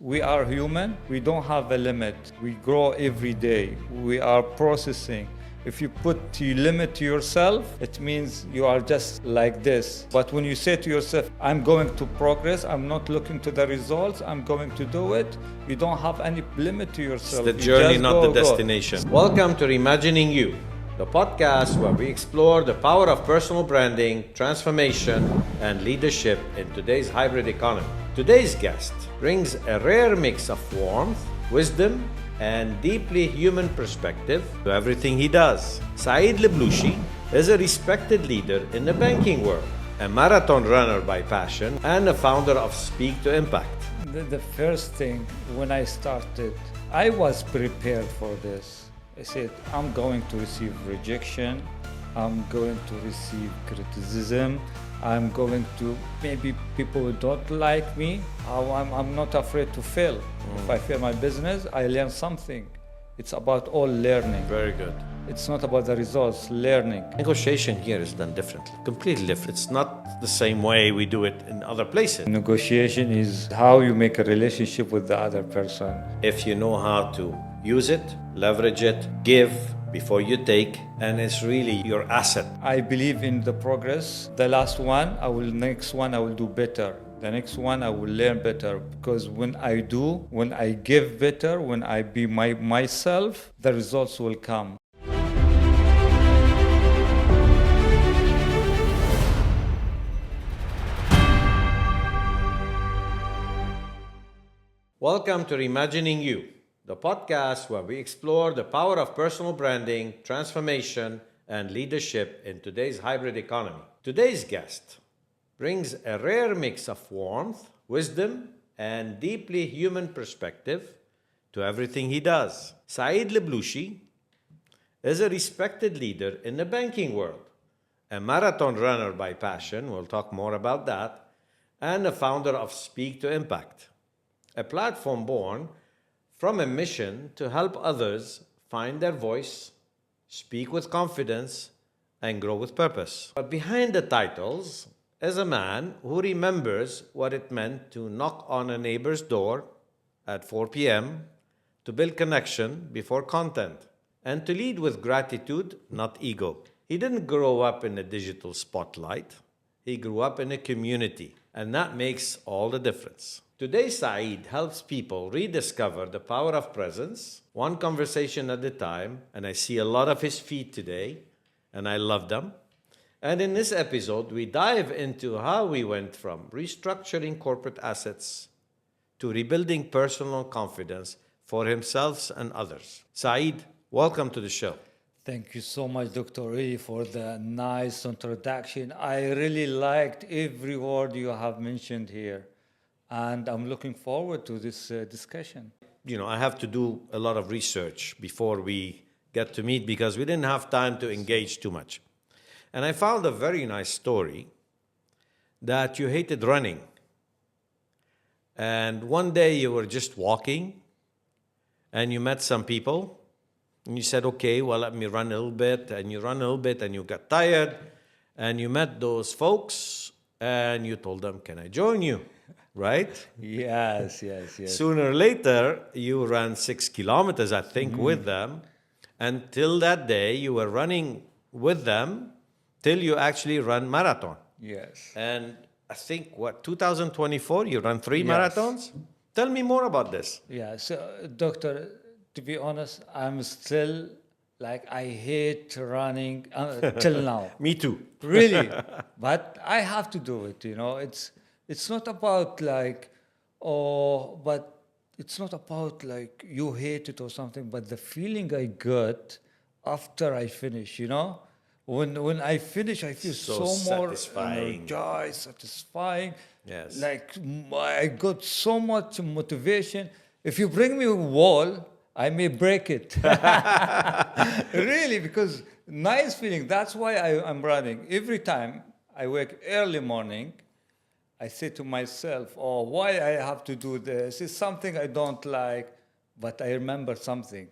We are human. We don't have a limit. We grow every day. We are processing. If you limit to yourself, it means you are just like this. But when you say to yourself, I'm going to progress, I'm not looking to the results, I'm going to do it, you don't have any limit to yourself. It's the journey, not the destination. Welcome to Reimagining You, the podcast where we explore the power of personal branding, transformation, and leadership in today's hybrid economy. Today's guest brings a rare mix of warmth, wisdom, and deeply human perspective to everything he does. Saeed AlBlooshi is a respected leader in the banking world, a marathon runner by passion, and a founder of Speak to Impact. The first thing when I started, I was prepared for this. I said, I'm going to receive rejection, I'm going to receive criticism, I'm going to, maybe people don't like me. I'm not afraid to fail. If I fail my business, I learn something. It's about all learning. Very good. It's not about the results, learning. Negotiation here is done differently, completely different. It's not the same way we do it in other places. Negotiation is how you make a relationship with the other person. If you know how to use it, leverage it, give before you take, and it's really your asset. I believe in the progress. The next one I will do better. The next one I will learn better, because when I give better, when I be myself, the results will come. Welcome to Reimagining You, the podcast where we explore the power of personal branding, transformation, and leadership in today's hybrid economy. Today's guest brings a rare mix of warmth, wisdom, and deeply human perspective to everything he does. Saeed AlBlooshi is a respected leader in the banking world, a marathon runner by passion, we'll talk more about that, and a founder of Speak to Impact, a platform born from a mission to help others find their voice, speak with confidence, and grow with purpose. But behind the titles is a man who remembers what it meant to knock on a neighbor's door at 4 p.m., to build connection before content, and to lead with gratitude, not ego. He didn't grow up in a digital spotlight. He grew up in a community, and that makes all the difference. Today, Saeed helps people rediscover the power of presence, one conversation at a time, and I see a lot of his feed today, and I love them. And in this episode, we dive into how we went from restructuring corporate assets to rebuilding personal confidence for himself and others. Saeed, welcome to the show. Thank you so much, Dr. Elie, for the nice introduction. I really liked every word you have mentioned here. And I'm looking forward to this discussion. I have to do a lot of research before we get to meet because we didn't have time to engage too much. And I found a very nice story that you hated running. And one day you were just walking and you met some people and you said, okay, well, let me run a little bit. And you run a little bit and you got tired and you met those folks and you told them, can I join you? Right? Yes. Sooner or later, you ran 6 kilometers, I think, with them. Until that day, you were running with them till you actually run marathon. Yes. And I think, 2024, you ran 3 marathons? Tell me more about this. Yeah, so, Doctor, to be honest, I'm still, I hate running till now. Me too. Really. But I have to do it, It's not about but it's not about you hate it or something, but the feeling I got after I finish, When I finish, I feel so more satisfying. energized, satisfying. Yes. I got so much motivation. If you bring me a wall, I may break it. Really, because nice feeling. That's why I'm running. Every time I wake early morning, I say to myself, why I have to do this? It's something I don't like, but I remember something.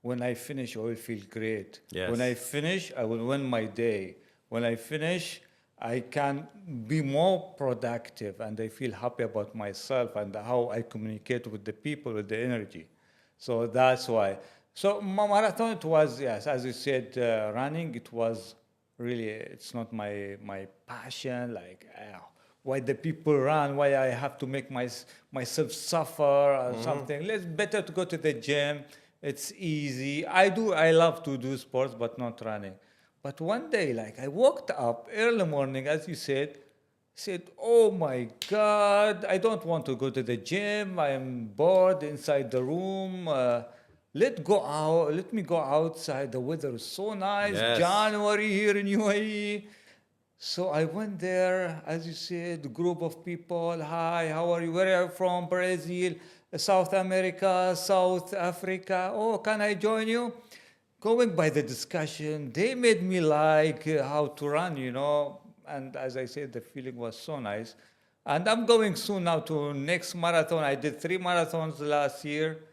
When I finish, I will feel great. Yes. When I finish, I will win my day. When I finish, I can be more productive and I feel happy about myself and how I communicate with the people with the energy. So that's why. So marathon, it was, yes, as you said, running, it was really, it's not my passion. Like, why the people run, why I have to make myself suffer or something. Let's better to go to the gym. It's easy. I love to do sports, but not running. But one day, like I woke up early morning, as you said, "Oh my God, I don't want to go to the gym. I am bored inside the room. Let me go outside. The weather is so nice. Yes. January here in UAE." So I went there, as you said, group of people. Hi, how are you? Where are you from? Brazil, South America, South Africa. Oh, can I join you? Going by the discussion, they made me like how to run. And as I said, the feeling was so nice. And I'm going soon now to next marathon. I did 3 marathons last year.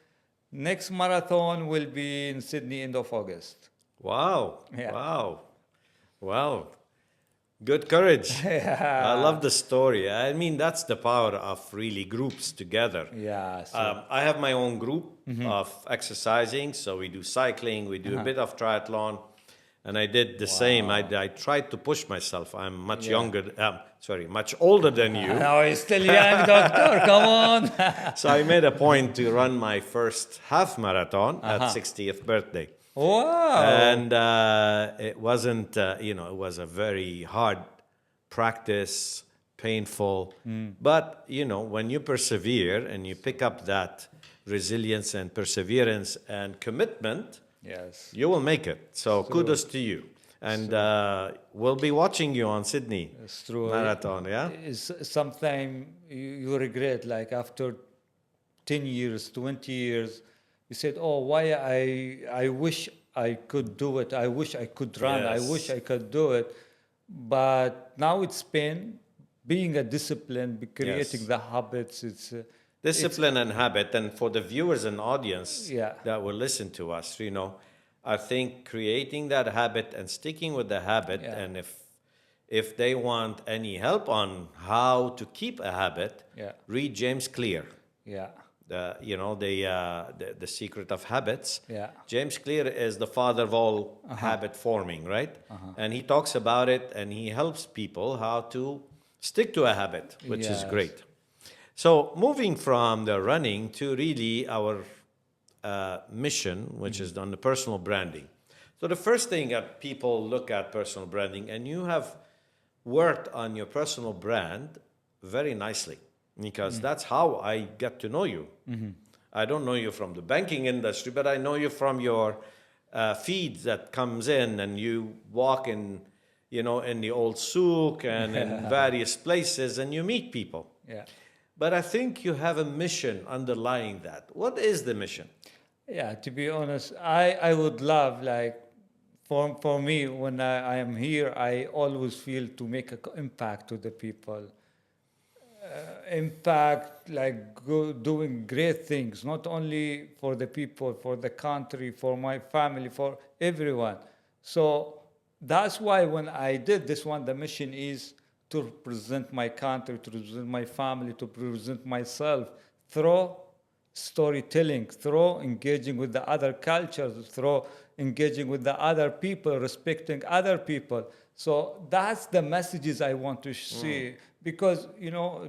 Next marathon will be in Sydney, end of August. Wow. Yeah. Wow. Wow. Good courage. I Yeah. love the story. I mean, that's the power of really groups together. Yeah. So, I have my own group of exercising, so we do cycling, we do a bit of triathlon, and I did the same. I tried to push myself. I'm much yeah. younger, much older than you. Now he's still young, doctor. Come on. So I made a point to run my first half marathon at 60th birthday. Wow. And it wasn't, it was a very hard practice, painful. But, when you persevere and you pick up that resilience and perseverance and commitment, Yes. you will make it. So kudos to you. And we'll be watching you on Sydney It's true. Marathon, yeah? Sometimes you regret, like after 10 years, 20 years, you said, oh, why I wish I could do it. I wish I could run. I wish Yes. I could do it. But now it's pain, being a discipline, creating Yes. the habits. It's Discipline and habit. And for the viewers and audience Yeah. that will listen to us, I think creating that habit and sticking with the habit, Yeah. and if they want any help on how to keep a habit, Yeah. read James Clear, yeah, the secret of habits. yeah, James Clear is the father of all habit forming, right? And he talks about it and he helps people how to stick to a habit, which is Yes. great. So moving from the running to really our mission, which is on the personal branding. So the first thing that people look at personal branding, and you have worked on your personal brand very nicely, because that's how I get to know you. I don't know you from the banking industry, but I know you from your feeds that comes in, and you walk in, in the old souk and in various places, and you meet people. yeah. But I think you have a mission underlying that. What is the mission? Yeah, to be honest, I would love, like, for me, when I am here, I always feel to make an impact to the people. Impact, like doing great things, not only for the people, for the country, for my family, for everyone. So that's why when I did this one, the mission is to represent my country, to represent my family, to represent myself through storytelling, through engaging with the other cultures, through engaging with the other people, respecting other people. So that's the messages I want to see. Because,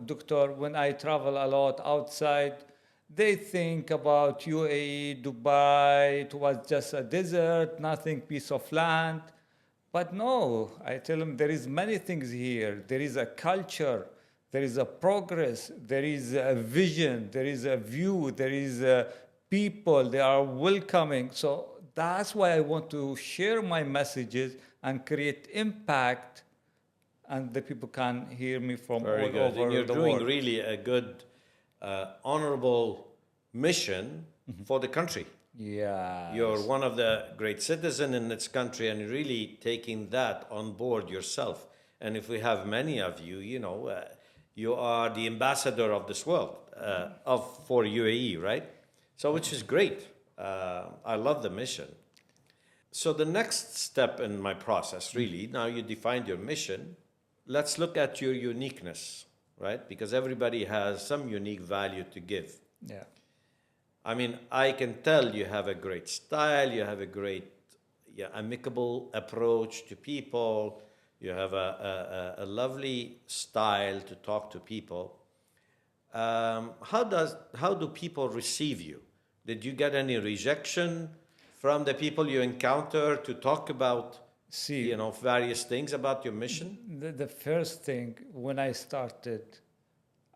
doctor, when I travel a lot outside, they think about UAE, Dubai, it was just a desert, nothing, piece of land. But no, I tell them there is many things here. There is a culture, there is a progress, there is a vision, there is a view, there is a people, they are welcoming. So that's why I want to share my messages and create impact, and the people can hear me from Very all good. over And you're the doing world. really a good, honorable mission for the country. Yeah. You're one of the great citizens in its country, and you're really taking that on board yourself. And if we have many of you, you are the ambassador of this world, for UAE, right? So, which is great. I love the mission. So the next step in my process, really, now you defined your mission, let's look at your uniqueness, right? Because everybody has some unique value to give. Yeah. I mean, I can tell you have a great style, you have a great, yeah, amicable approach to people, you have a lovely style to talk to people. How do people receive you? Did you get any rejection from the people you encounter to talk about, See, various things about your mission? the first thing when I started,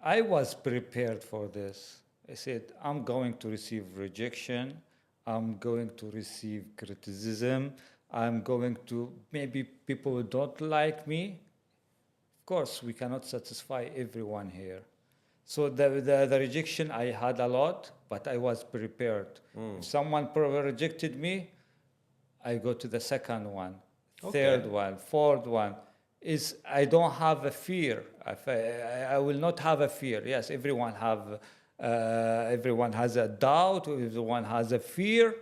I was prepared for this. I said, I'm going to receive rejection. I'm going to receive criticism. I'm going to, maybe people don't like me. Of course, we cannot satisfy everyone here. So the rejection, I had a lot, but I was prepared. If someone rejected me, I go to the second one, third one, fourth one. I don't have a fear. I will not have a fear. Yes, everyone has a doubt, everyone has a fear,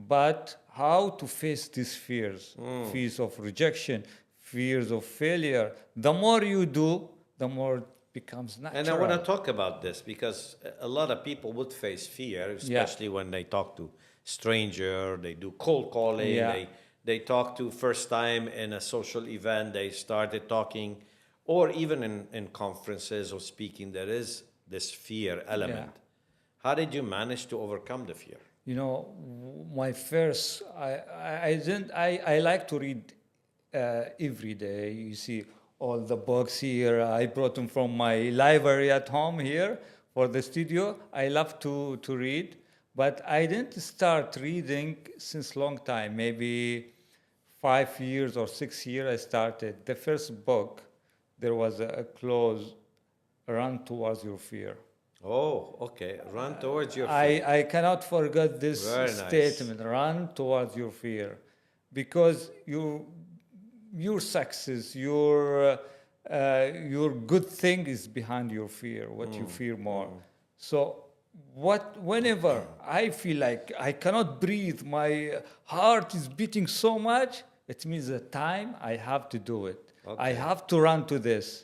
but how to face these fears? Fears of rejection, fears of failure. The more you do, the more it becomes natural. And I want to talk about this because a lot of people would face fear, especially when they talk to stranger, they do cold calling, they talk to first time in a social event, they started talking, or even in conferences or speaking, there is this fear element. How did you manage to overcome the fear? My first, I like to read every day. You see all the books here. I brought them from my library at home here for the studio. I love to read, but I didn't start reading since long time, maybe 5 years or 6 years I started. The first book, there was a clause, run towards your fear. Oh, okay. Run towards your fear. I cannot forget this statement. Nice. Run towards your fear, because your success, your good thing is behind your fear. What you fear more. So whenever I feel like I cannot breathe, my heart is beating so much, it means the time I have to do it. Okay. I have to run to this.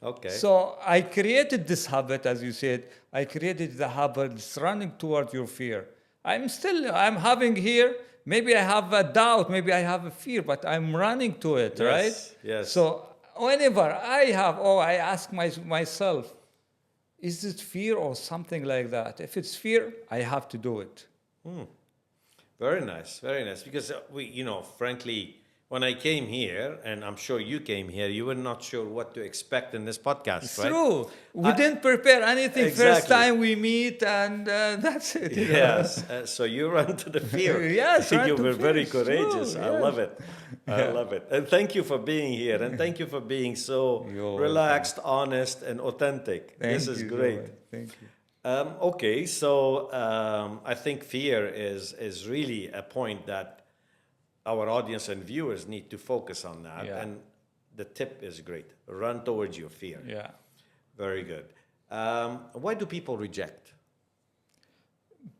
Okay. So I created this habit, as you said. I created the habit, it's running towards your fear. I'm having here, maybe I have a doubt, maybe I have a fear, but I'm running to it, right? Yes. So whenever I ask myself, is it fear or something like that? If it's fear, I have to do it. Very nice, very nice. Because frankly, when I came here, and I'm sure you came here, you were not sure what to expect in this podcast, it's right? True. We didn't prepare anything. Exactly. First time we meet, and that's it. Yes. So you run to the fear. Yes. You were very courageous. True. I love it. I love it. And thank you for being here. And thank you for being so relaxed, honest, and authentic. This is great. Thank you. Okay, so I think fear is really a point that our audience and viewers need to focus on that. Yeah. And the tip is great. Run towards your fear. Yeah. Very good. Why do people reject?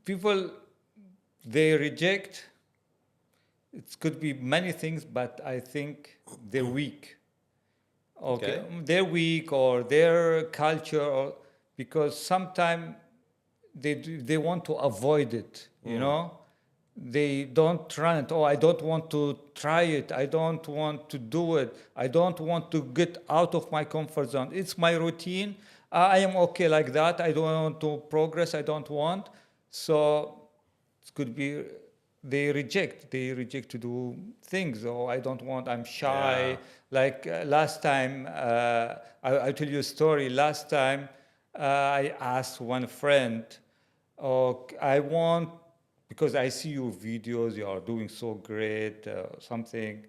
People, they reject. It could be many things, but I think they're weak. Okay. They're weak, or their culture, or because sometimes they want to avoid it, you know? They don't run it. Oh, I don't want to try it. I don't want to do it. I don't want to get out of my comfort zone. It's my routine. I am okay like that. I don't want to progress. I don't want. So it could be they reject to do things. Oh, I don't want. I'm shy. Yeah. Like last time, I'll tell you a story. Last time, I asked one friend, oh, because I see your videos, you are doing so great, something,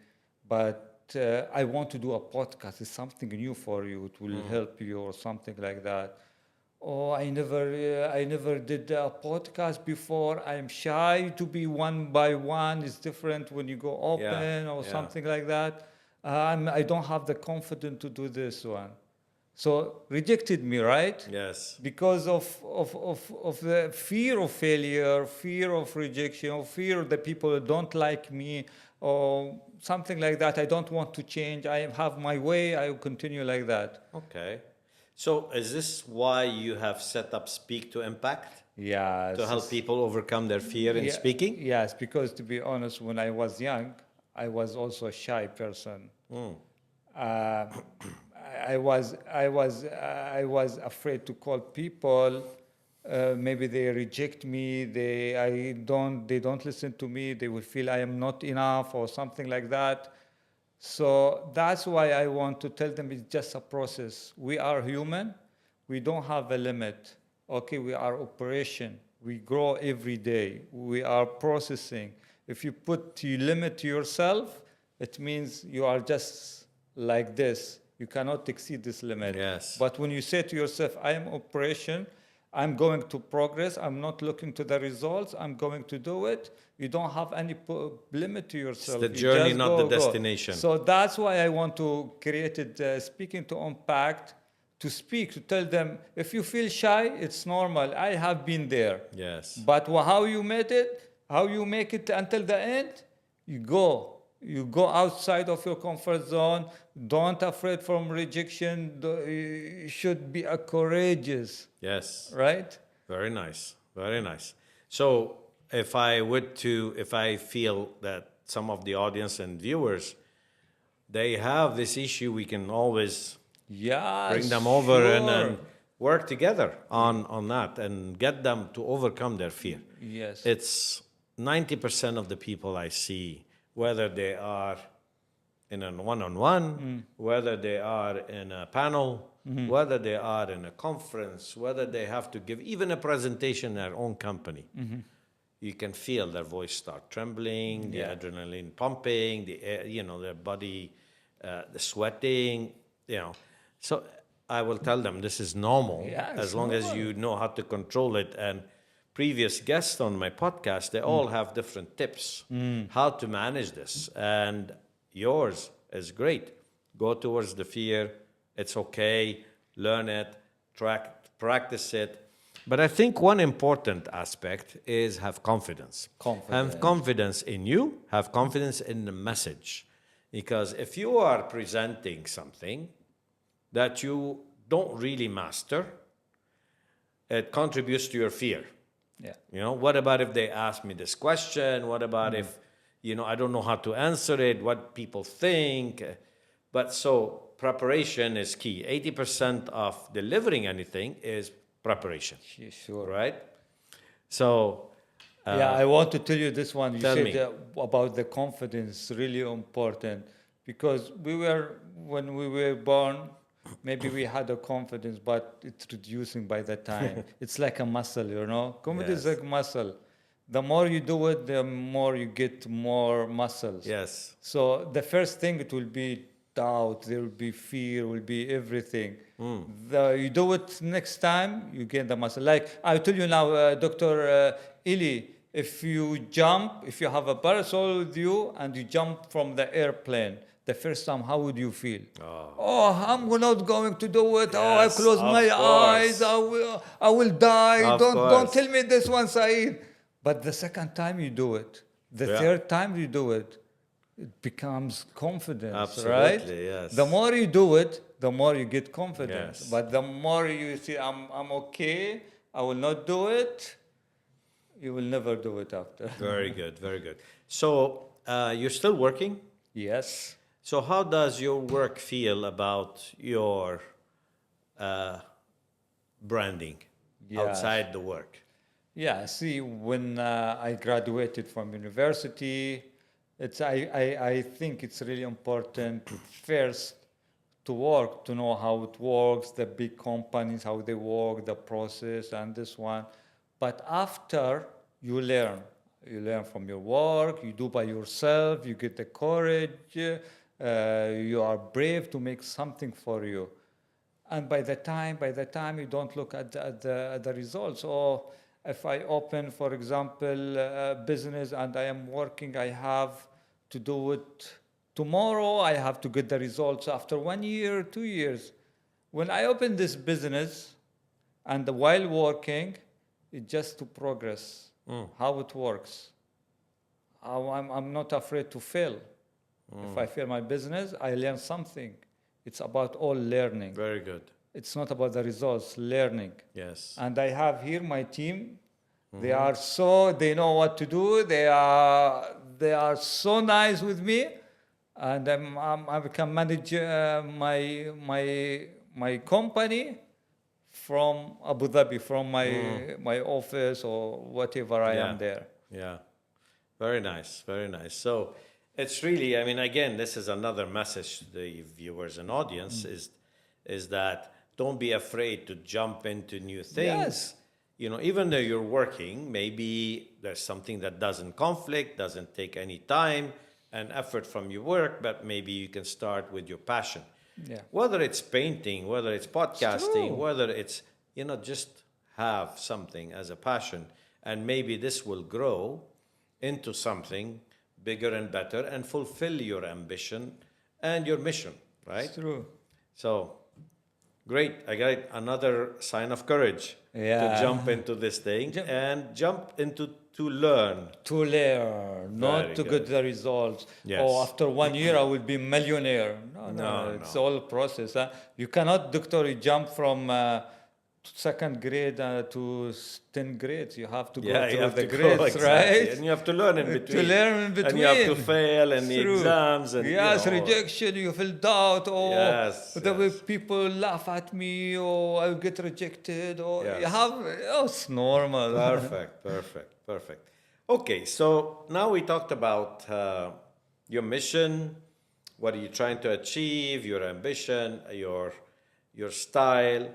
but I want to do a podcast. It's something new for you. It will help you, or something like that. Oh, I never did a podcast before. I'm shy to be one by one. It's different when you go open or something like that. I don't have the confidence to do this one. So rejected me, right? Yes. Because of the fear of failure, fear of rejection, fear that people don't like me. or something like that. I don't want to change. I have my way. I will continue like that. Okay. So is this why you have set up Speak to Impact? Yes. To help people overcome their fear in speaking? Yes, because to be honest, when I was young, I was also a shy person. Uh, I was afraid to call people. Maybe they reject me. They don't listen to me. They will feel I am not enough or something like that. So that's why I want to tell them it's just a process. We are human. We don't have a limit. Okay, we are operation. We grow every day. We are processing. If you limit to yourself, it means you are just like this. You cannot exceed this limit. Yes. But when you say to yourself, I am operation, I'm going to progress, I'm not looking to the results, I'm going to do it, you don't have any limit to yourself. It's the You journey, just not the go. destination. So that's why I want to create it, Speaking to Impact, to speak, to tell them, if you feel shy, it's normal. I have been there. Yes. But how you made it, how you make it until the end, you go. You go outside of your comfort zone. Don't afraid from rejection. You should be courageous. Yes. Right? Very nice. Very nice. So if I feel that some of the audience and viewers, they have this issue, we can always bring them over and work together on that and get them to overcome their fear. Yes. It's 90% of the people I see, whether they are in a one-on-one, whether they are in a panel, whether they are in a conference, whether they have to give even a presentation in their own company, you can feel their voice start trembling, the adrenaline pumping, their body, the sweating, So I will tell them this is normal as long as you know how to control it. And previous guests on my podcast, they all have different tips how to manage this. And yours is great. Go towards the fear. It's okay. Learn it. Practice it. But I think one important aspect is have confidence. Have confidence in you. Have confidence in the message. Because if you are presenting something that you don't really master, it contributes to your fear. Yeah. What about if they ask me this question? What about if, I don't know how to answer it, what people think? But so preparation is key. 80% of delivering anything is preparation. Sure. Right? So... I want to tell you this one. You said about the confidence, really important. Because when we were born, maybe we had a confidence, but it's reducing by the time. It's like a muscle, Confidence is like muscle. The more you do it, the more you get more muscles. Yes. So the first thing, it will be doubt, there will be fear, will be everything. You do it next time, you gain the muscle. Like I tell you now, Dr. Elie, if you have a parasol with you and you jump from the airplane, the first time, how would you feel? I'm not going to do it. I close my eyes. I will die. Don't tell me this one, Saeed. But the second time you do it, the third time you do it, it becomes confidence, Absolutely, right? Yes. The more you do it, the more you get confidence. Yes. But the more you see, I'm okay, I will not do it, you will never do it after. Very good, very good. So you're still working? Yes. So how does your work feel about your branding outside the work? Yeah, see, when I graduated from university, I think it's really important first to work, to know how it works, the big companies, how they work, the process, and this one. But after, you learn. You learn from your work, you do by yourself, you get the courage, you are brave to make something for you. And by the time you don't look at the results. Or if I open, for example, a business and I am working, I have to do it tomorrow, I have to get the results after 1 year, 2 years. When I open this business and while working, it's just to progress, how it works, I'm not afraid to fail. If I fail my business, I learn something. It's about all learning. Very good. It's not about the results, learning. Yes. And I have here my team. They Mm-hmm. they know what to do. They are so nice with me, and I can manage my company from Abu Dhabi, from my office or whatever I Yeah. am there. Yeah. Very nice. Very nice. So it's really, I mean, again, this is another message to the viewers and audience is that don't be afraid to jump into new things. Yes, You know, even though you're working, maybe there's something that doesn't conflict, doesn't take any time and effort from your work, but maybe you can start with your passion. yeah, Whether it's painting, whether it's it's podcasting, true. whether it's, just have something as a passion. And maybe this will grow into something bigger and better and fulfill your ambition and your mission, right? It's true. So great. I got another sign of courage to jump Yeah. into this thing Ju- and jump into to learn. To learn, not Very to get good. the results. Oh, Yes. after 1 year I will be millionaire. No, No, no, it's no. all process. You cannot, doctor, you jump from second grade to 10 grades. You have to go Yeah, you through have the to go grades, exactly, right? and you have to learn in To between, learn in and you have to between. fail in It's the true. exams, and Yes, rejection, you feel doubt, or Yes, the way yes, people laugh at me, or I get rejected, or you yes. have, oh, it's normal. Perfect, perfect, perfect. Okay, so now we talked about your mission, what are you trying to achieve, your ambition, your style.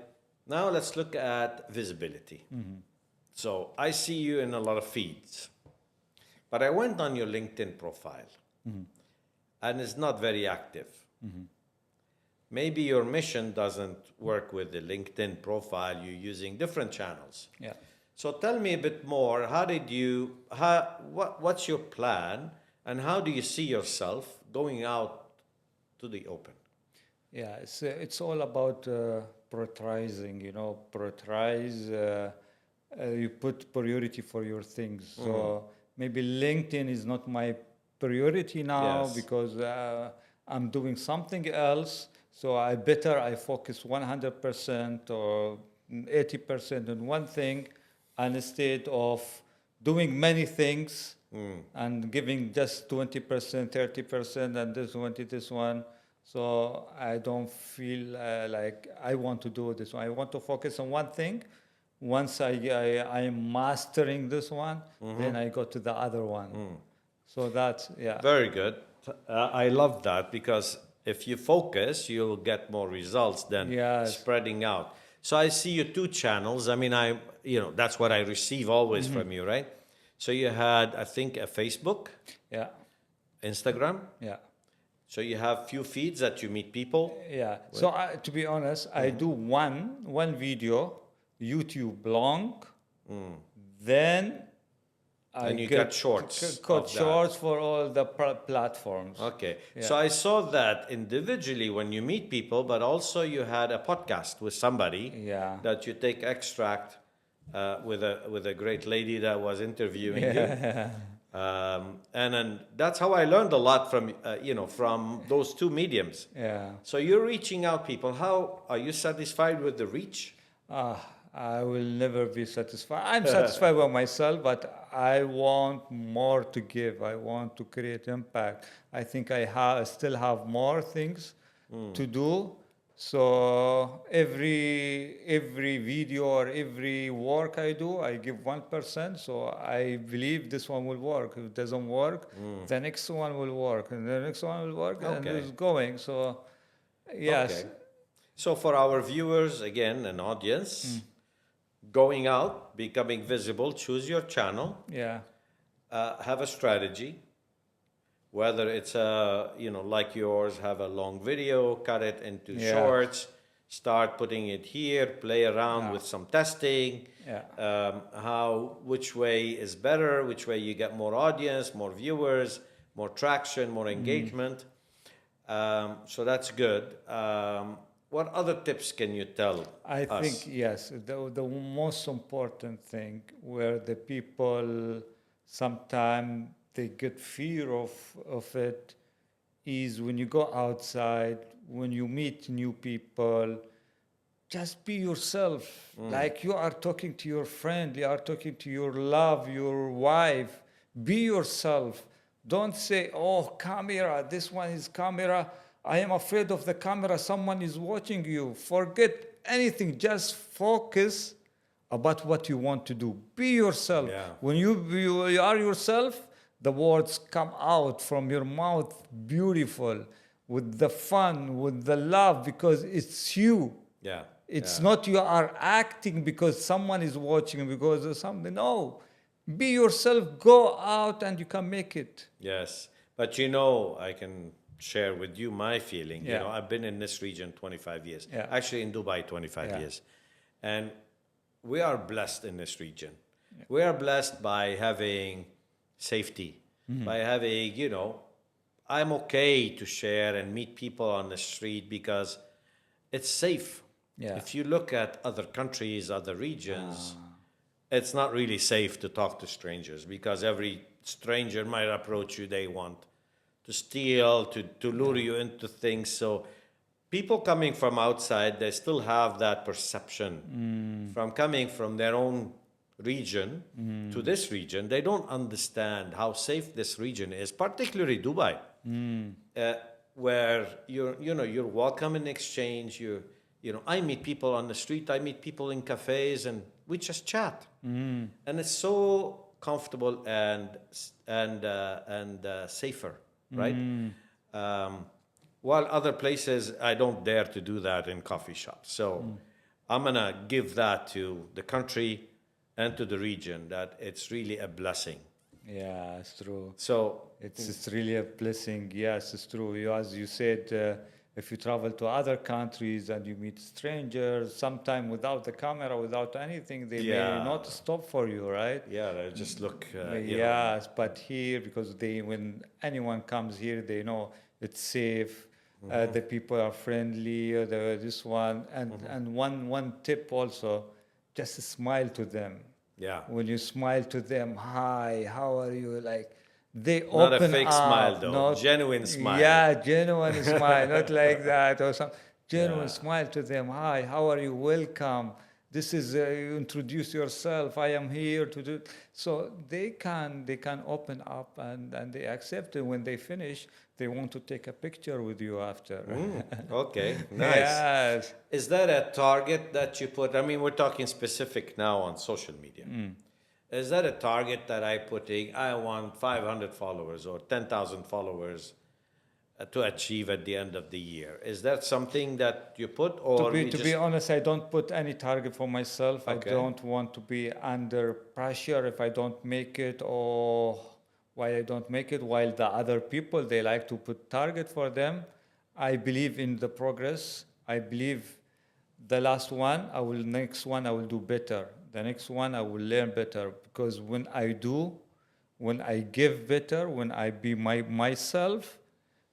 Now let's look at visibility. So I see you in a lot of feeds, but I went on your LinkedIn profile, and it's not very active. Maybe your mission doesn't work with the LinkedIn profile. You're using different channels. Yeah. So tell me a bit more. What's your plan, and how do you see yourself going out to the open? Yeah, it's all about prioritizing, prioritize, you put priority for your things. So maybe LinkedIn is not my priority now Yes. because I'm doing something else. So I focus 100% or 80% on one thing, and instead of doing many things and giving just 20%, 30%, and this one. So I don't feel like I want to do this one. I want to focus on one thing. Once I am mastering this one, then I go to the other one. So that's, yeah. Very good. I love that because if you focus, you'll get more results than Yes. spreading out. So I see you two channels. I mean, that's what I receive always from you, right? So you had, I think, a Facebook, Yeah. Instagram. Yeah. So you have few feeds that you meet people. Yeah. So to be honest, I do one video, YouTube long, then I And you get cut shorts cut of that. shorts for all the platforms. Okay. Yeah. So I saw that individually when you meet people, but also you had a podcast with somebody Yeah. that you take extract with a great lady that was interviewing you. And then that's how I learned a lot from those two mediums. Yeah. So you're reaching out people. How are you satisfied with the reach? I will never be satisfied. I'm satisfied with myself, but I want more to give. I want to create impact. I think I still have more things to do. So every video or every work I do, I give 1%. So I believe this one will work. If it doesn't work, the next one will work, and the next one will work, and Okay. it's going. So yes, Okay. So for our viewers, again, an audience, going out, becoming visible, choose your channel, yeah, have a strategy, whether it's like yours, have a long video, cut it into Yeah. shorts, start putting it here, play around Yeah. with some testing, yeah. which way is better, which way you get more audience, more viewers, more traction, more engagement. So that's good. What other tips can you tell I us? think yes, the most important thing where the people sometimes they get fear of it is when you go outside, when you meet new people, just be yourself. Like you are talking to your friend, you are talking to your love, your wife. Be yourself. Don't say, oh, camera, this one is camera. I am afraid of the camera. Someone is watching you. Forget anything. Just focus about what you want to do. Be yourself. Yeah. When you are yourself, the words come out from your mouth beautiful, with the fun, with the love, because it's you. Yeah. It's not you are acting because someone is watching, because of something. No. Be yourself, go out, and you can make it. Yes. But you know, I can share with you my feeling. You Yeah. know, I've been in this region 25 years. Yeah. Actually, in Dubai, 25 Yeah. years. And we are blessed in this region. We are blessed by having safety, by having, you know, I'm okay to share and meet people on the street because it's safe. Yeah. If you look at other countries, other regions, it's not really safe to talk to strangers because every stranger might approach you. They want to steal, to lure you into things. So people coming from outside, they still have that perception from coming from their own region to this region. They don't understand how safe this region is, particularly Dubai, where you're welcome in exchange. I meet people on the street, I meet people in cafes, and we just chat, and it's so comfortable and safer, right? While other places, I don't dare to do that in coffee shops. So I'm gonna give that to the country and to the region, that it's really a blessing. Yeah, it's true. So It's really a blessing. Yes, it's true. As you said, if you travel to other countries and you meet strangers, sometime without the camera, without anything, they Yeah. may not stop for you, right? yeah, they just look. Yes, but here, because when anyone comes here, they know it's safe. The people are friendly. This one, and one tip also, just smile to them. Yeah. When you smile to them, hi, how are you? Like they Not a open fake up, smile, though. Genuine smile. Yeah, genuine smile, not like that or some genuine smile to them. Hi, how are you? Welcome. This is you introduce yourself. I am here to do. So they can open up and they accept it. When they finish, they want to take a picture with you after. Okay, nice. Yes. Is that a target that you put? I mean, we're talking specific now on social media. Is that a target that I putting? I want 500 followers or 10,000 followers to achieve at the end of the year. Is that something that you put, or To be honest, I don't put any target for myself. Okay. I don't want to be under pressure if I don't make it, or why I don't make it, while the other people, they like to put target for them. I believe in the progress. I believe the last one, next one, I will do better. The next one, I will learn better. Because when I give better, when I be myself,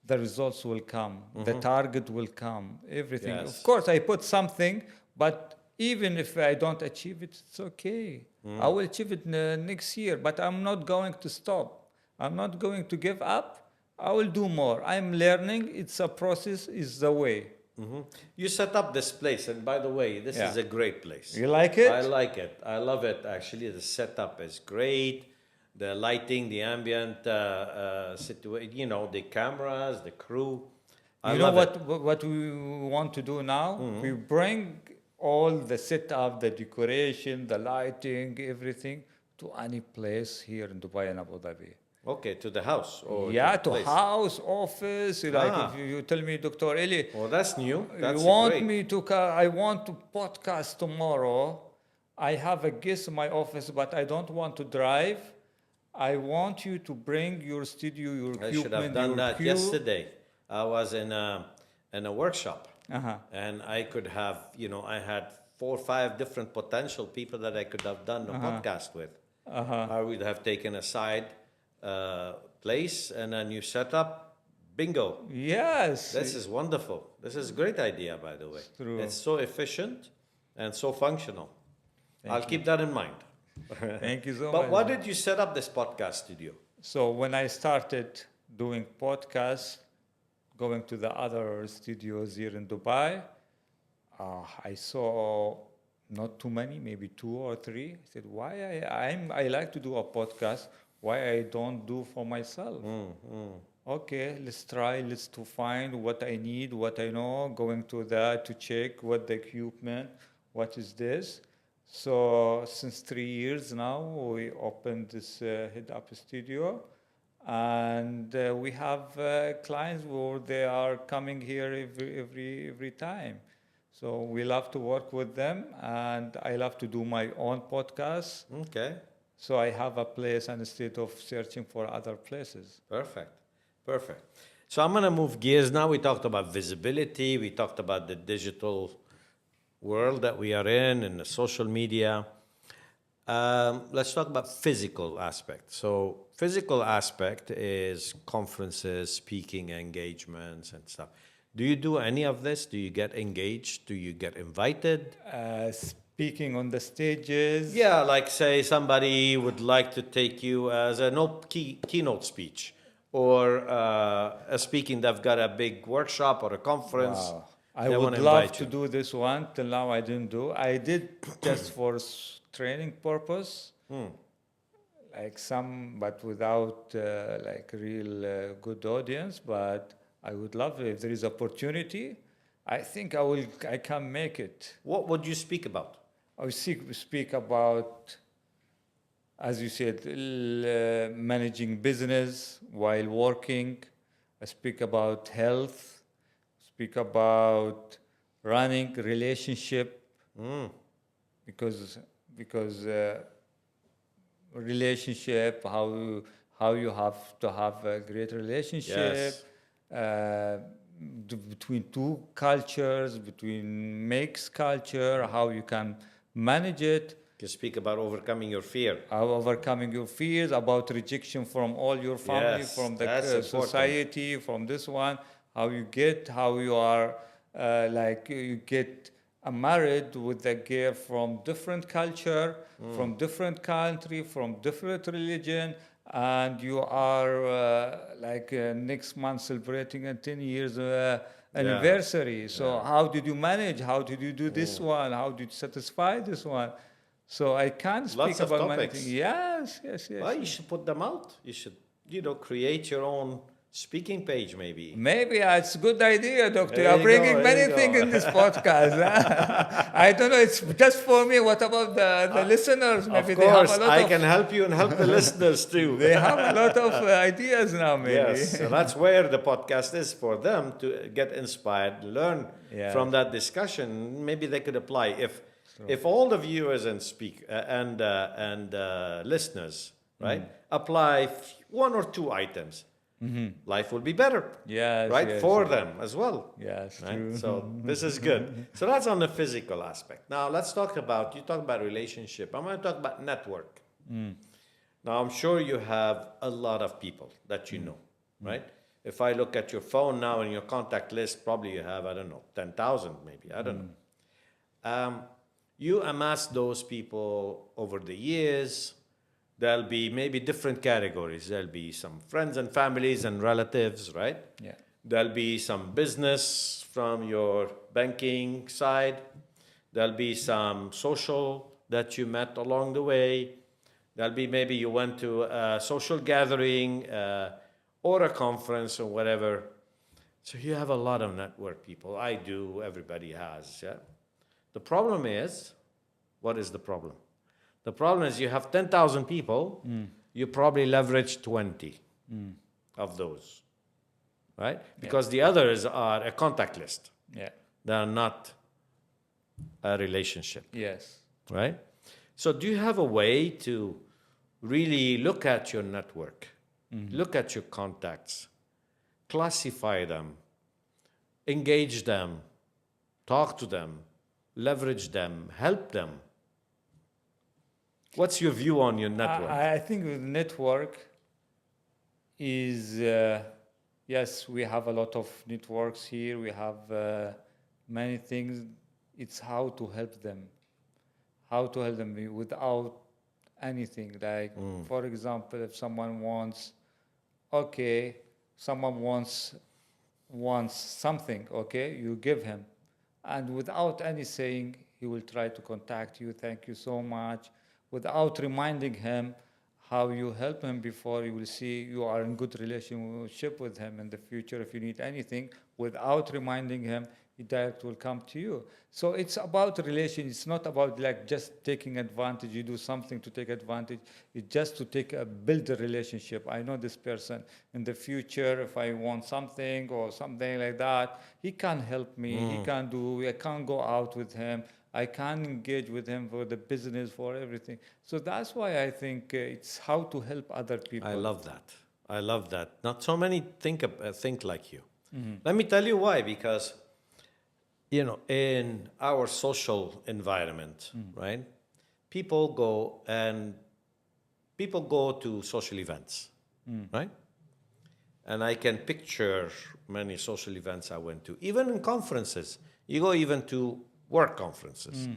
the results will come. The target will come. Everything. Yes. Of course, I put something, but even if I don't achieve it, it's okay. I will achieve it next year, but I'm not going to stop. I'm not going to give up. I will do more. I'm learning. It's a process. It's the way. You set up this place, and by the way, this Yeah. is a great place. You like it? I like it. I love it. Actually, the setup is great. The lighting, the ambient situation, the cameras, the crew. I love it. What we want to do now? We bring all the setup, the decoration, the lighting, everything to any place here in Dubai and Abu Dhabi. Okay, to the house. Or Yeah, the to place. house, office. Like if you tell me, Dr. Elie, Well, that's new. That's you want great. me to? I want to podcast tomorrow. I have a guest in my office, but I don't want to drive. I want you to bring your studio, your I equipment. should have done your that cue. yesterday. I was in a workshop, Uh-huh. and I could have, I had 4 or 5 different potential people that I could have done a podcast with. I would have taken a side place, and then you set up, bingo. Yes. This is wonderful. This is a great idea, by the way. true. It's so efficient and so functional. I'll keep that in mind. Thank you so But much. why did you set up this podcast studio? So when I started doing podcasts, going to the other studios here in Dubai, I saw not too many, maybe two or three. I said, why I like to do a podcast, why I don't do for myself? Okay, let's try, let's to find what I need, what I know, going to that to check what the equipment, what is this. So since 3 years now, we opened this head up studio, and we have clients where they are coming here every time. So we love to work with them, and I love to do my own podcast. Okay. So I have a place instead of searching for other places. Perfect. Perfect. So I'm going to move gears now. We talked about visibility. We talked about the digital world that we are in and the social media. Let's talk about physical aspect. So physical aspect is conferences, speaking engagements and stuff. Do you do any of this? Do you get engaged? Do you get invited? Speaking on the stages. Yeah, like say somebody would like to take you as a keynote speech, or speaking, they've got a big workshop or a conference. Wow. I They would wanna love invite to you. do this one. Till now, I didn't do. I did just for training purpose, like some, but without like real good audience. But I would love it. If there is opportunity, I think I will. I can make it. What would you speak about? I will speak about, as you said, managing business while working. I speak about health. Speak about running relationship, because relationship, how you have to have a great relationship. Yes. Between two cultures, between mixed culture, how you can manage it. You can speak about overcoming your fear. Overcoming your fears, about rejection from all your family, Yes, from the that's important. society, from this one, how you are, like you get married with a girl from different culture, from different country, from different religion, and you are next month celebrating a 10 years anniversary. So how did you manage? How did you do this one? How did you satisfy this one? So I can't speak Lots of about many topics. things. Yes. Well, you should put them out. You should, create your own speaking page, maybe. Maybe it's a good idea, Doctor. There You're you bringing go, many there you things go. in this podcast. I don't know. It's just for me. What about the listeners? Maybe Of they have course, a lot I of. can help you and help the listeners too. They have a lot of ideas now. Maybe. Yes, so that's where the podcast is for them to get inspired, learn Yeah. from that discussion. Maybe they could apply. If all the viewers and listeners, right, apply one or two items, life will be better. Yes. Right, yes, for yes. them as well. Yes. Right? True. So this is good. So that's on the physical aspect. Now let's talk about, you talk about relationship. I'm going to talk about network. Now I'm sure you have a lot of people that you know, right? If I look at your phone now and your contact list, probably you have, I don't know, 10,000 maybe, I don't know. You amass those people over the years. There'll be maybe different categories. There'll be some friends and families and relatives, right? Yeah. There'll be some business from your banking side. There'll be some social that you met along the way. There'll be maybe you went to a social gathering or a conference or whatever. So you have a lot of network people. I do. Everybody has. Yeah. The problem is, what is the problem? The problem is you have 10,000 people, you probably leverage 20 of those, right? Because the others are a contact list. Yeah. They are not a relationship, Yes. right? So do you have a way to really look at your network, look at your contacts, classify them, engage them, talk to them, leverage them, help them? What's your view on your network? I think the network is, yes, we have a lot of networks here. We have many things. It's how to help them. How to help them without anything. Like, for example, if someone wants, okay, someone wants something, okay, you give him. And without any saying, he will try to contact you, thank you so much. Without reminding him how you help him before, you will see you are in good relationship with him in the future. If you need anything, without reminding him, he direct will come to you. So it's about relation. It's not about like just taking advantage. You do something to take advantage. It's just to build a relationship. I know this person in the future. If I want something or something like that, he can help me. He can do. I can go out with him. I can engage with him for the business, for everything. So that's why I think it's how to help other people. I love that. I love that. Not so many think like you. Let me tell you why. Because, in our social environment, right? People go to social events, right? And I can picture many social events I went to, even in conferences. You go even to work conferences.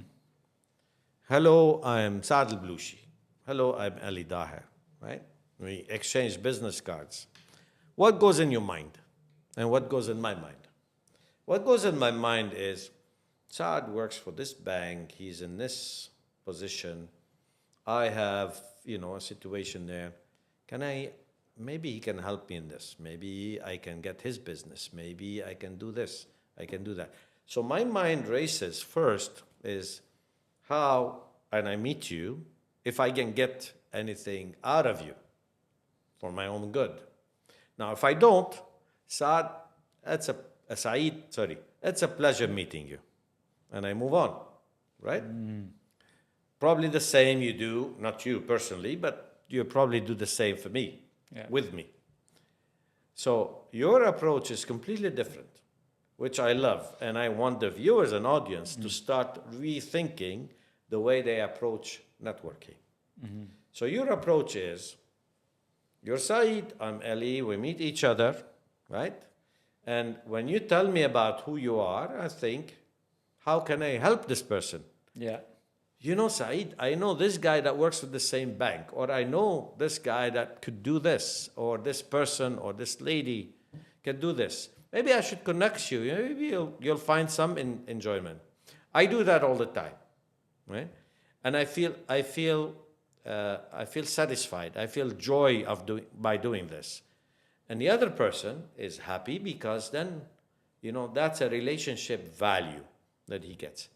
Hello, I'm Saeed AlBlooshi. Hello, I'm Elie, right? We exchange business cards. What goes in your mind? And what goes in my mind? What goes in my mind is, Saad works for this bank. He's in this position. I have, a situation there. Maybe he can help me in this. Maybe I can get his business. Maybe I can do this. I can do that. So my mind races first is how, and I meet you, if I can get anything out of you for my own good. Now, if I don't, Saad, Saeed, it's a pleasure meeting you. And I move on, right? Probably the same you do, not you personally, but you probably do the same for me, with me. So your approach is completely different, which I love. And I want the viewers and audience to start rethinking the way they approach networking. So your approach is, you're Saeed, I'm Elie, we meet each other, right? And when you tell me about who you are, I think, how can I help this person? Yeah. Saeed, I know this guy that works with the same bank, or I know this guy that could do this, or this person or this lady can do this. Maybe I should connect you. Maybe you'll find some enjoyment. I do that all the time, right? And I feel satisfied. I feel joy by doing this. And the other person is happy because then, that's a relationship value that he gets.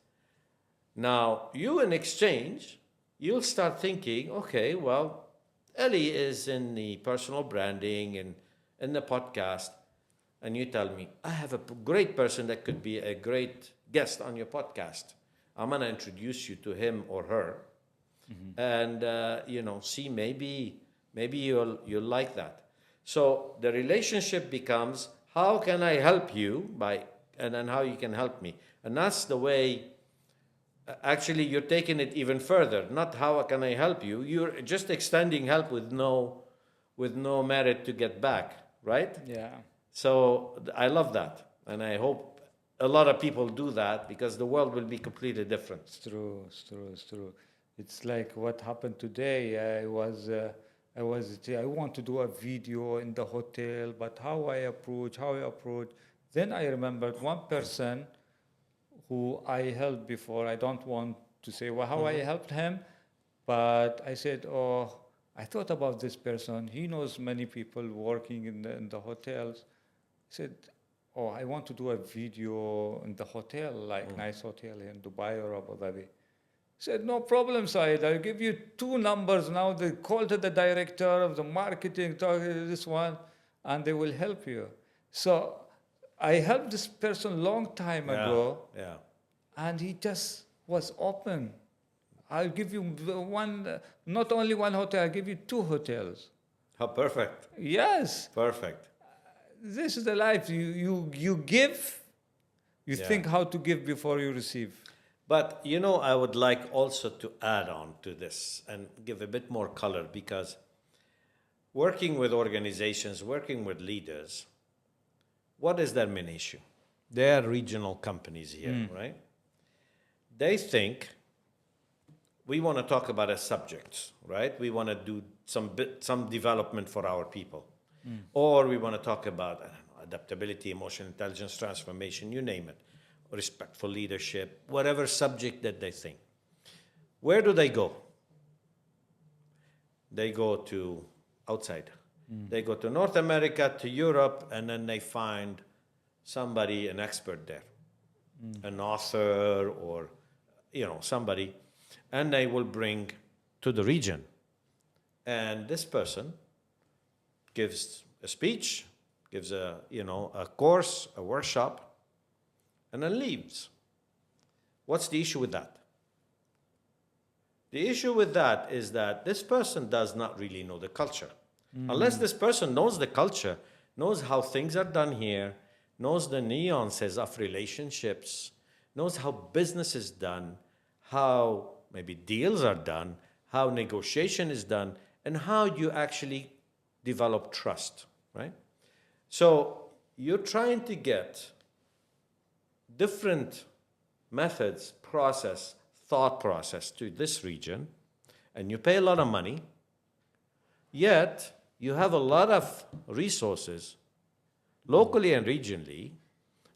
Now, you in exchange, you'll start thinking, okay, well, Elie is in the personal branding and in the podcast, and you tell me, I have a great person that could be a great guest on your podcast. I'm going to introduce you to him or her, and, see, maybe you'll like that. So the relationship becomes, how can I help you and then how you can help me. And that's the way, actually, you're taking it even further. Not how can I help you. You're just extending help with no merit to get back, right? Yeah. So I love that. And I hope a lot of people do that because the world will be completely different. It's true. It's like what happened today. I want to do a video in the hotel, but how I approach. Then I remembered one person who I helped before. I don't want to say how I helped him, but I said, I thought about this person. He knows many people working in the hotels. I said, I want to do a video in the hotel, like nice hotel in Dubai or Abu Dhabi. He said, no problem, Saeed. I'll give you 2 numbers now. They call to the director of the marketing, talk to this one, and they will help you. So I helped this person long time ago, and he just was open. I'll give you not only one hotel, I'll give you 2 hotels. How perfect. Yes. Perfect. This is the life. You give, you think how to give before you receive. But, I would like also to add on to this and give a bit more color, because working with organizations, working with leaders, what is their main issue? They are regional companies here, right? They think we want to talk about as subjects, right? We want to do some development for our people. Or we want to talk about, I don't know, adaptability, emotional intelligence, transformation, you name it, respectful leadership, whatever subject that they think. Where do they go? They go to outside. They go to North America, to Europe, and then they find somebody, an expert there, an author or, somebody, and they will bring to the region. And this person gives a speech, gives a course, a workshop, and then leaves. What's the issue with that? The issue with that is that this person does not really know the culture. Unless this person knows the culture, knows how things are done here, knows the nuances of relationships, knows how business is done, how maybe deals are done, how negotiation is done, and how you actually develop trust, right? So you're trying to get different methods, thought process to this region, and you pay a lot of money, yet you have a lot of resources locally and regionally.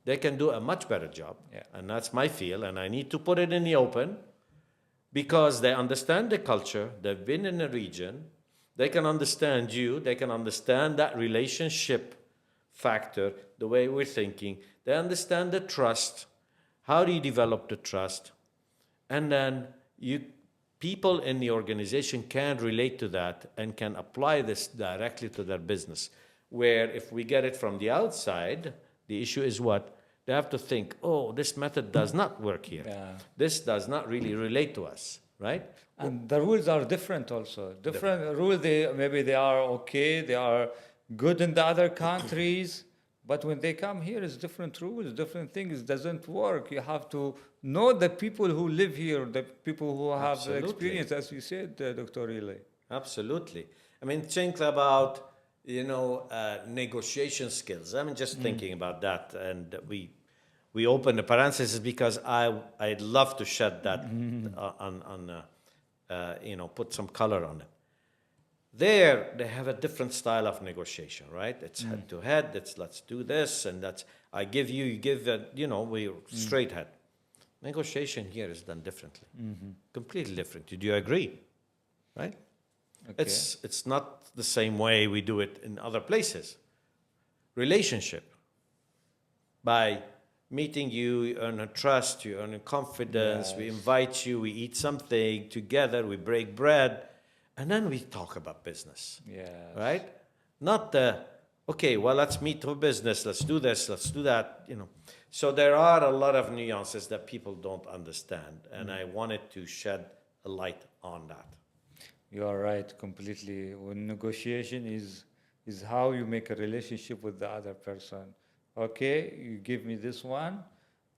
They can do a much better job, and that's my feel, and I need to put it in the open because they understand the culture, they've been in the region, they can understand you, they can understand that relationship factor, the way we're thinking, they understand the trust, how do you develop the trust, and then people in the organization can relate to that and can apply this directly to their business. Where if we get it from the outside, the issue is what? They have to think, oh, this method does not work here. This does not really relate to us, right? And the rules are different also. Different rules, maybe they are okay, they are good in the other countries, but when they come here, it's different rules, different things. It doesn't work. You have to know the people who live here, the people who have experience, as you said, Dr. Elie. Absolutely. I mean, think about, negotiation skills. I'm just thinking about that. And we open the parenthesis because I'd love to shed that put some color on it. There, they have a different style of negotiation, right? It's head to head. It's let's do this, and that's I give you, you give that. We're straight head. Negotiation here is done differently, completely different. Do you agree? Right? Okay. It's not the same way we do it in other places. Relationship. By meeting you, you earn a trust, you earn a confidence. Yes. We invite you, we eat something together, we break bread. And then we talk about business, right? Not okay, well, let's meet for business. Let's do this. Let's do that, So there are a lot of nuances that people don't understand. And I wanted to shed a light on that. You are right, completely. When negotiation is how you make a relationship with the other person. Okay, you give me this one.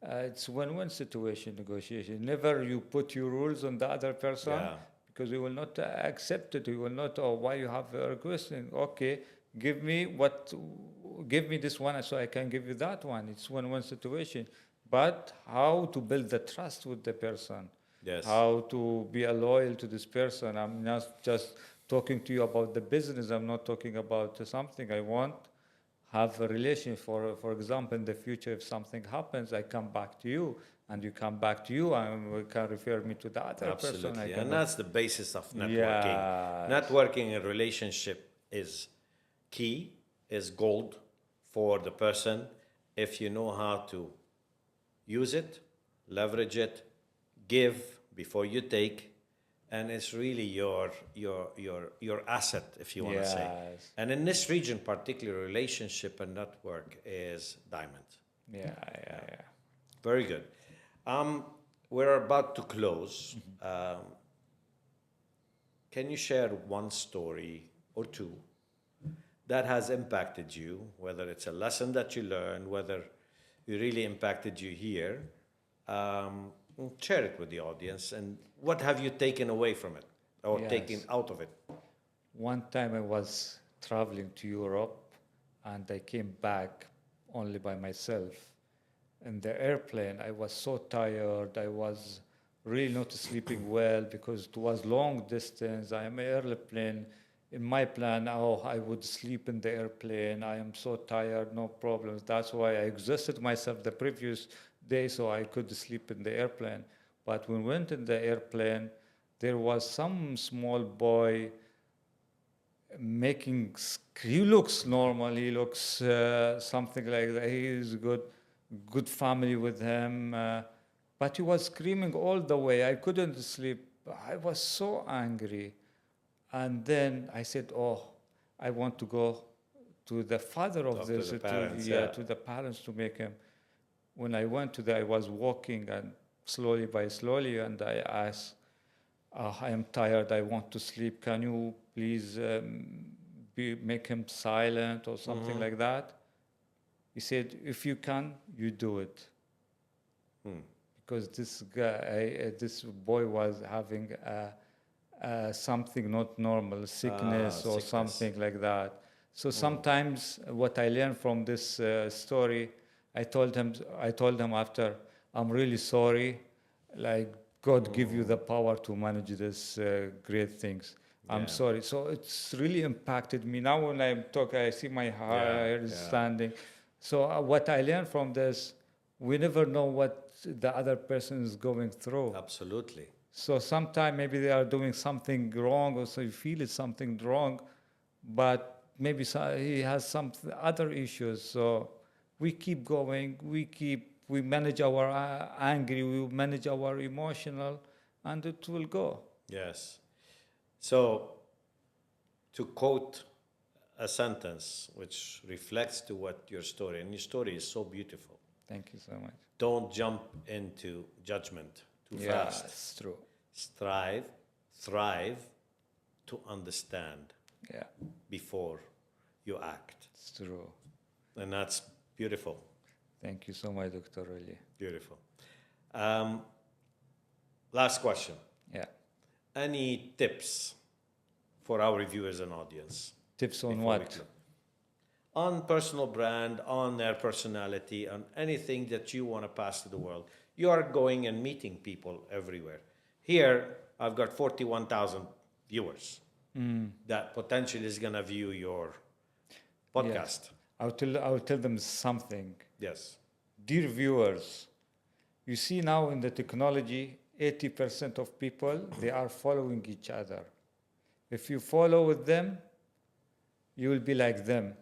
It's win-win situation, negotiation. Never you put your rules on the other person. Yeah. Because we will not accept it. We will not, why you have a request? Okay, give me this one so I can give you that one. It's win-win situation. But how to build the trust with the person? Yes. How to be loyal to this person? I'm not just talking to you about the business. I'm not talking about something I want. Have a relation. For example, in the future, if something happens, I come back to you. And you come back to you, and we can refer me to the other person. Absolutely, and that's the basis of networking. Yes. Networking and relationship is key, is gold for the person if you know how to use it, leverage it, give before you take, and it's really your asset, if you want to say. And in this region, particularly, relationship and network is diamond. Yeah. Very good. We're about to close. Can you share one story or two that has impacted you, whether it's a lesson that you learned, whether it really impacted you here? Share it with the audience. And what have you taken away from it or taken out of it? One time I was traveling to Europe and I came back only by myself. In the airplane, I was so tired. I was really not sleeping well because it was long distance. I am airplane. In my plan, oh, I would sleep in the airplane. I am so tired, no problems. That's why I exhausted myself the previous day so I could sleep in the airplane. But when we went in the airplane, there was some small boy making, he looks normal, he looks something like that. He is good family with him. But he was screaming all the way. I couldn't sleep. I was so angry. And then I said, oh, I want to go to the father of Talk to this, the parents, to the parents to make him. When I went to I was walking and slowly, and I asked, I am tired, I want to sleep. Can you please make him silent or something like that? He said, if you can, you do it. Because this guy, this boy was having something not normal, sickness or sickness. something like that. So sometimes what I learned from this story, I told him after, I'm really sorry, like God give you the power to manage this great things. I'm sorry. So it's really impacted me. Now when I talk, I see my hair is standing. So what I learned from this, we never know what the other person is going through. Absolutely. So sometimes maybe they are doing something wrong, or so you feel it's something wrong, but maybe he has some other issues. So we keep going, we manage our anger, we manage our emotional, and it will go. Yes. So, to quote a sentence which reflects to what your story, and your story is so beautiful. Thank you so much. Don't jump into judgment too fast. It's true. Thrive to understand before you act. It's true. And that's beautiful. Thank you so much, Dr. Elie. Beautiful. Last question. Yeah. Any tips for our viewers and audience? Tips on before we what? close? On personal brand, on their personality, on anything that you want to pass to the world. You are going and meeting people everywhere. Here, I've got 41,000 viewers that potentially is going to view your podcast. Yes. I'll tell them something. Yes. Dear viewers, you see now in the technology, 80% of people, they are following each other. If you follow with them, you will be like them.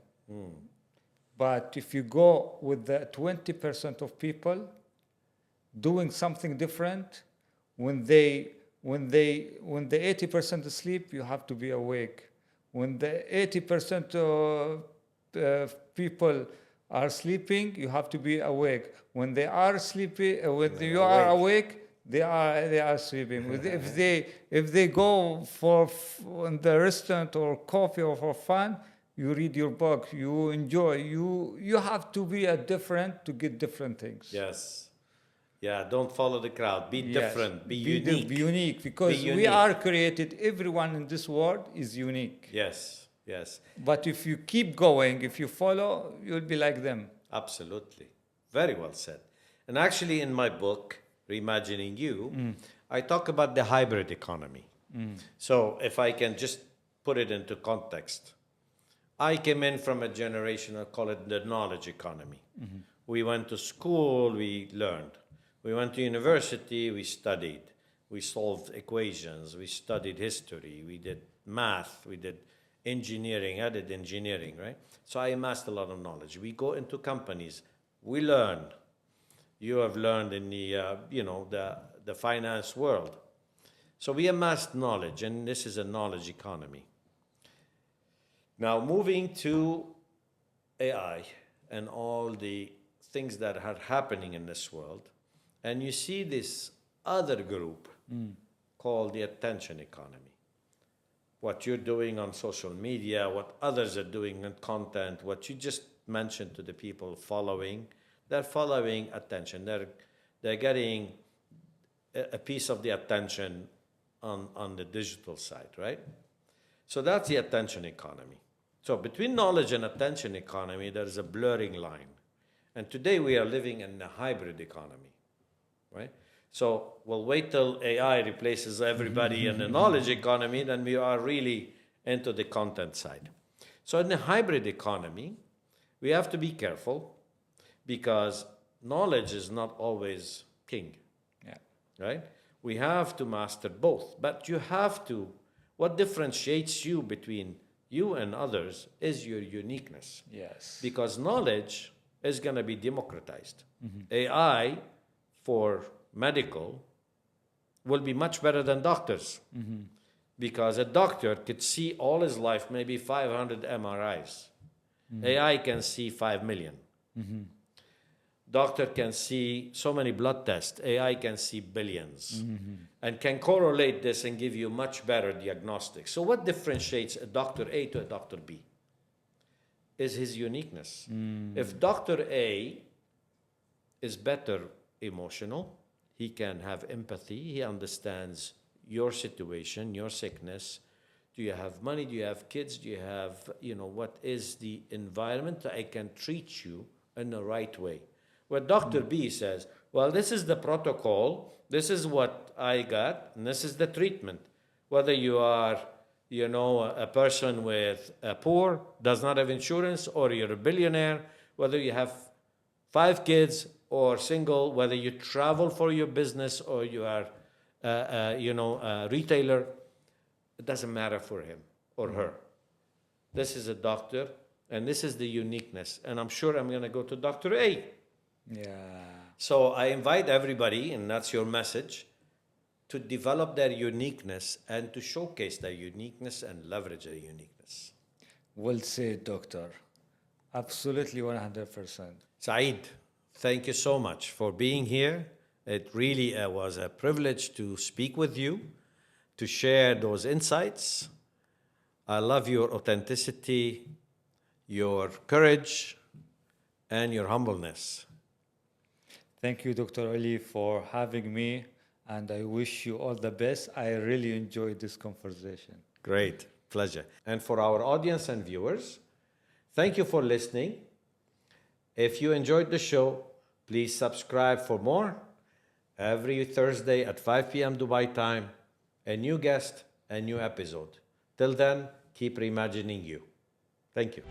But if you go with the 20% of people doing something different, when the 80% sleep, you have to be awake. When the 80% of people are sleeping, you have to be awake. When they are sleeping, when you are awake, they are sleeping. If they go for in the restaurant or coffee or for fun, you read your book, you enjoy. You have to be different to get different things. Yes. Yeah, don't follow the crowd. Be different. Be unique. Be unique, because we are created, everyone in this world is unique. Yes, yes. But if you keep going, if you follow, you'll be like them. Absolutely. Very well said. And actually in my book, Reimagining You, I talk about the hybrid economy. So if I can just put it into context, I came in from a generation, I call it the knowledge economy. We went to school, we learned. We went to university, we studied. We solved equations, we studied history, we did math, we did engineering, I did engineering, right? So I amassed a lot of knowledge. We go into companies, we learn. You have learned in the finance world. So we amassed knowledge, and this is a knowledge economy. Now, moving to AI and all the things that are happening in this world, and you see this other group called the attention economy. What you're doing on social media, what others are doing in content, what you just mentioned to the people following, they're following attention. They're getting a piece of the attention on the digital side, right? So that's the attention economy. So between knowledge and attention economy, there's a blurring line. And today we are living in a hybrid economy, right? So we'll wait till AI replaces everybody in the knowledge economy, then we are really into the content side. So in the hybrid economy, we have to be careful because knowledge is not always king. Yeah. Right? We have to master both, but you have to, what differentiates you between you and others is your uniqueness. Yes. Because knowledge is going to be democratized. AI for medical will be much better than doctors. Because a doctor could see all his life maybe 500 MRIs. AI can see 5 million. Doctor can see so many blood tests. AI can see billions and can correlate this and give you much better diagnostics. So what differentiates a Dr. A to a Dr. B is his uniqueness. If Dr. A is better emotional, he can have empathy, he understands your situation, your sickness. Do you have money? Do you have kids? Do you have, what is the environment? I can treat you in the right way. Where Dr. B says, well, this is the protocol, this is what I got, and this is the treatment. Whether you are, a person with poor, does not have insurance, or you're a billionaire, whether you have 5 kids or single, whether you travel for your business or you are, a retailer, it doesn't matter for him or her. This is a doctor, and this is the uniqueness. And I'm sure I'm going to go to Dr. A. Yeah. So I invite everybody, and that's your message, to develop their uniqueness and to showcase their uniqueness and leverage their uniqueness. Well said, doctor. Absolutely 100%. Saeed, thank you so much for being here. It really was a privilege to speak with you, to share those insights. I love your authenticity, your courage, and your humbleness. Thank you, Dr. Elie, for having me, and I wish you all the best. I really enjoyed this conversation. Great, pleasure. And for our audience and viewers, thank you for listening. If you enjoyed the show, please subscribe for more. Every Thursday at 5 p.m. Dubai time, a new guest, a new episode. Till then, keep reimagining you. Thank you.